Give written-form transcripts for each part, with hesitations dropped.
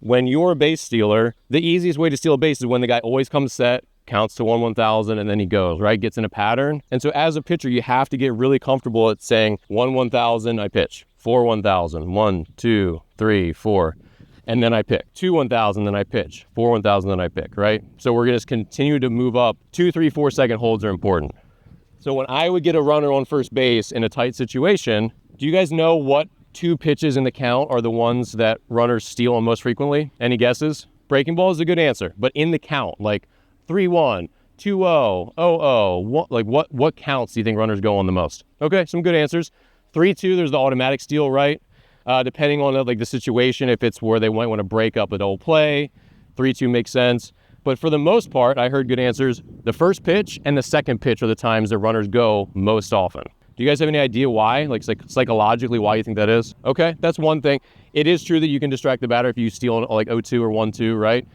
when you're a base stealer, the easiest way to steal a base is when the guy always comes set, counts to 1,000, and then he goes, right? Gets in a pattern. And so as a pitcher, you have to get really comfortable at saying 1,000, I pitch. 1,000, 1, 2, 3, 4. And then I pick. 1,000, then I pitch. 1,000, then I pick, right? So we're going to continue to move up. 2, 3, 4 second holds are important. So when I would get a runner on first base in a tight situation, do you guys know what 2 pitches in the count are the ones that runners steal on most frequently? Any guesses? Breaking ball is a good answer, but in the count, like 3-1, 2-0, 0-0, what counts do you think runners go on the most? Okay, some good answers. 3-2, there's the automatic steal, right? Depending on the situation, if it's where they might want to break up a double play, 3-2 makes sense. But for the most part, I heard good answers. The first pitch and the second pitch are the times that runners go most often. Do you guys have any idea why? Like psychologically, why you think that is? Okay, that's one thing. It is true that you can distract the batter if you steal like 0-2 or 1-2, right?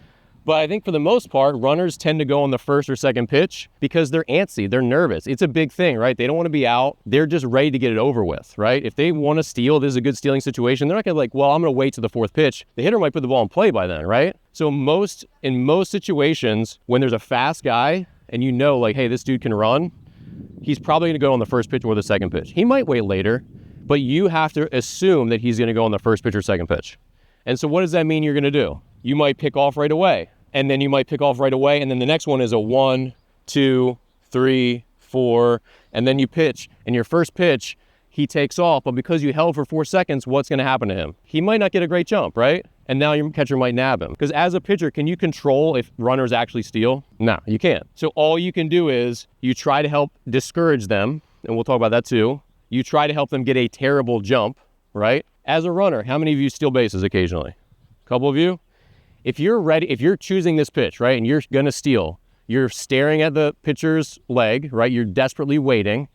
But I think for the most part, runners tend to go on the first or second pitch because they're antsy, they're nervous. It's a big thing, right? They don't want to be out. They're just ready to get it over with, right? If they want to steal, this is a good stealing situation. They're not going to like, well, I'm going to wait to the fourth pitch. The hitter might put the ball in play by then, right? So in most situations, when there's a fast guy and you know like, hey, this dude can run, he's probably going to go on the first pitch or the second pitch. He might wait later, but you have to assume that he's going to go on the first pitch or second pitch. And so what does that mean you're going to do? You might pick off right away, and then you might pick off right away, and then the next one is a 1, 2, 3, 4, and then you pitch, and your first pitch, he takes off, but because you held for 4 seconds, what's going to happen to him? He might not get a great jump, right? And now your catcher might nab him. Because as a pitcher, can you control if runners actually steal? No, you can't. So all you can do is you try to help discourage them, and we'll talk about that too. You try to help them get a terrible jump, right? As a runner, how many of you steal bases occasionally? A couple of you? If you're choosing this pitch, right, and you're going to steal, you're staring at the pitcher's leg, right? You're desperately waiting,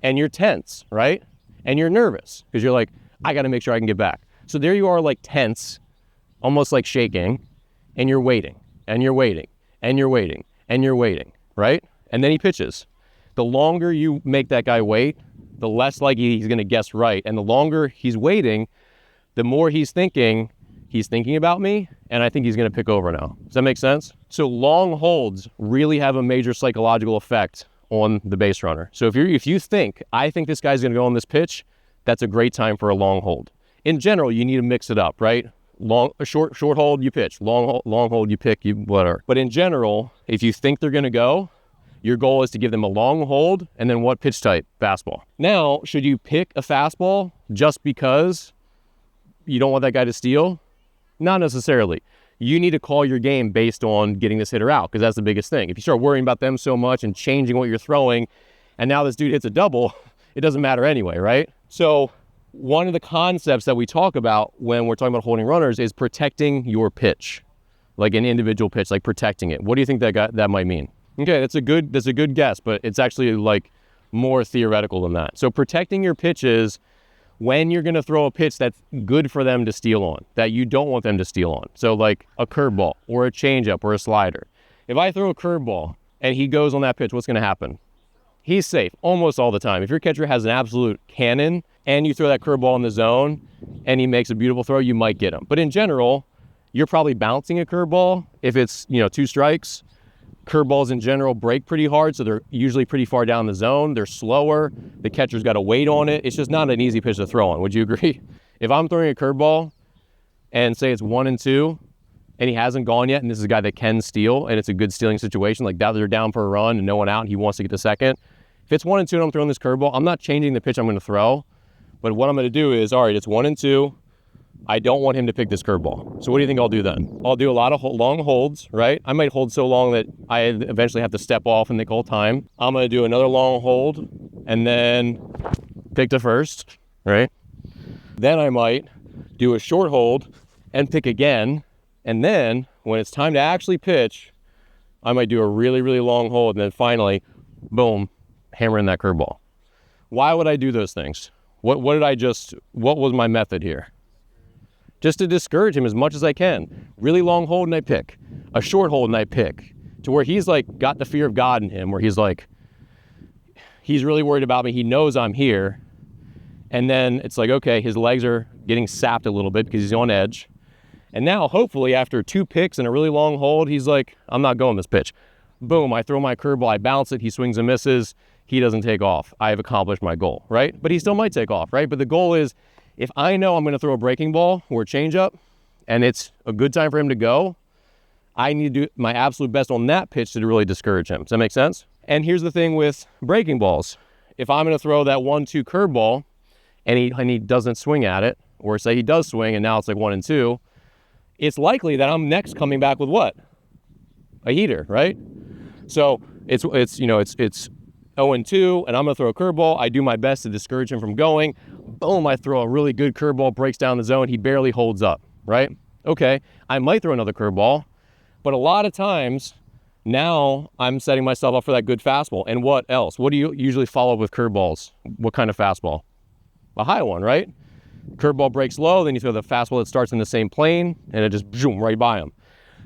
and you're tense, right? And you're nervous because you're like, I got to make sure I can get back. So there you are, like tense, almost like shaking, and you're waiting, and you're waiting, and you're waiting, and you're waiting, right? And then he pitches. The longer you make that guy wait, the less likely he's going to guess right. And the longer he's waiting, the more he's thinking about me, and I think he's going to pick over now. Does that make sense? So long holds really have a major psychological effect on the base runner. So if you think, I think this guy's going to go on this pitch, that's a great time for a long hold. In general, you need to mix it up, right? Short hold, you pitch. Long hold, you pick, you whatever. But in general, if you think they're going to go, your goal is to give them a long hold, and then what pitch type? Fastball. Now, should you pick a fastball just because you don't want that guy to steal? Not necessarily. You need to call your game based on getting this hitter out, because that's the biggest thing. If you start worrying about them so much and changing what you're throwing, and now this dude hits a double, it doesn't matter anyway, right? So one of the concepts that we talk about when we're talking about holding runners is protecting your pitch, like an individual pitch, like protecting it. What do you think that might mean? Okay, that's a good guess, but it's actually like more theoretical than that. So protecting your pitches when you're going to throw a pitch that's good for them to steal on, that you don't want them to steal on. So like a curveball or a changeup or a slider. If I throw a curveball and he goes on that pitch, what's going to happen? He's safe almost all the time. If your catcher has an absolute cannon and you throw that curveball in the zone and he makes a beautiful throw, you might get him. But in general, you're probably bouncing a curveball if it's, 2 strikes. Curveballs in general break pretty hard, so they're usually pretty far down the zone. They're slower. The catcher's got to wait on it. It's just not an easy pitch to throw on. Would you agree? If I'm throwing a curveball and say it's 1-2 and he hasn't gone yet, and this is a guy that can steal and it's a good stealing situation, like that they're down for a run and no one out and he wants to get to second. If it's 1-2 and I'm throwing this curveball, I'm not changing the pitch I'm going to throw, but what I'm going to do is, all right, it's 1-2. I don't want him to pick this curveball. So what do you think I'll do then? I'll do a lot of long holds, right? I might hold so long that I eventually have to step off and they call time. I'm going to do another long hold and then pick to first, right? Then I might do a short hold and pick again. And then when it's time to actually pitch, I might do a really, really long hold. And then finally, boom, hammer in that curveball. Why would I do those things? What was my method here? Just to discourage him as much as I can. Really long hold and I pick. A short hold and I pick. To where he's like got the fear of God in him, where he's like, he's really worried about me. He knows I'm here. And then it's like, okay, his legs are getting sapped a little bit because he's on edge. And now, hopefully, after 2 picks and a really long hold, he's like, I'm not going this pitch. Boom, I throw my curveball, I bounce it, he swings and misses, he doesn't take off. I have accomplished my goal, right? But he still might take off, right? But the goal is, if I know I'm going to throw a breaking ball or a changeup, and it's a good time for him to go, I need to do my absolute best on that pitch to really discourage him. Does that make sense? And here's the thing with breaking balls. If I'm going to throw that 1-2 curveball and he doesn't swing at it, or say he does swing and now it's like 1-2, it's likely that I'm next coming back with what? A heater, right? So it's 0-2 and I'm going to throw a curveball. I do my best to discourage him from going. Boom, I throw a really good curveball, breaks down the zone. He barely holds up, right? Okay, I might throw another curveball, but a lot of times now I'm setting myself up for that good fastball. And what else? What do you usually follow up with curveballs? What kind of fastball? A high one, right? Curveball breaks low, then you throw the fastball that starts in the same plane, and it just zoom right by him.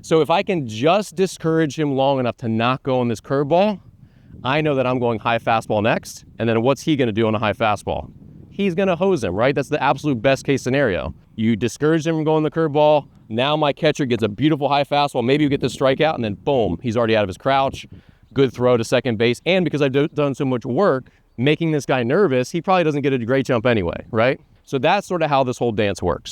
So if I can just discourage him long enough to not go on this curveball, I know that I'm going high fastball next, and then what's he going to do on a high fastball? He's going to hose him, right? That's the absolute best case scenario. You discourage him from going the curveball. Now my catcher gets a beautiful high fastball. Maybe you get the strikeout, and then boom, he's already out of his crouch. Good throw to second base. And because I've done so much work making this guy nervous, he probably doesn't get a great jump anyway, right? So that's sort of how this whole dance works.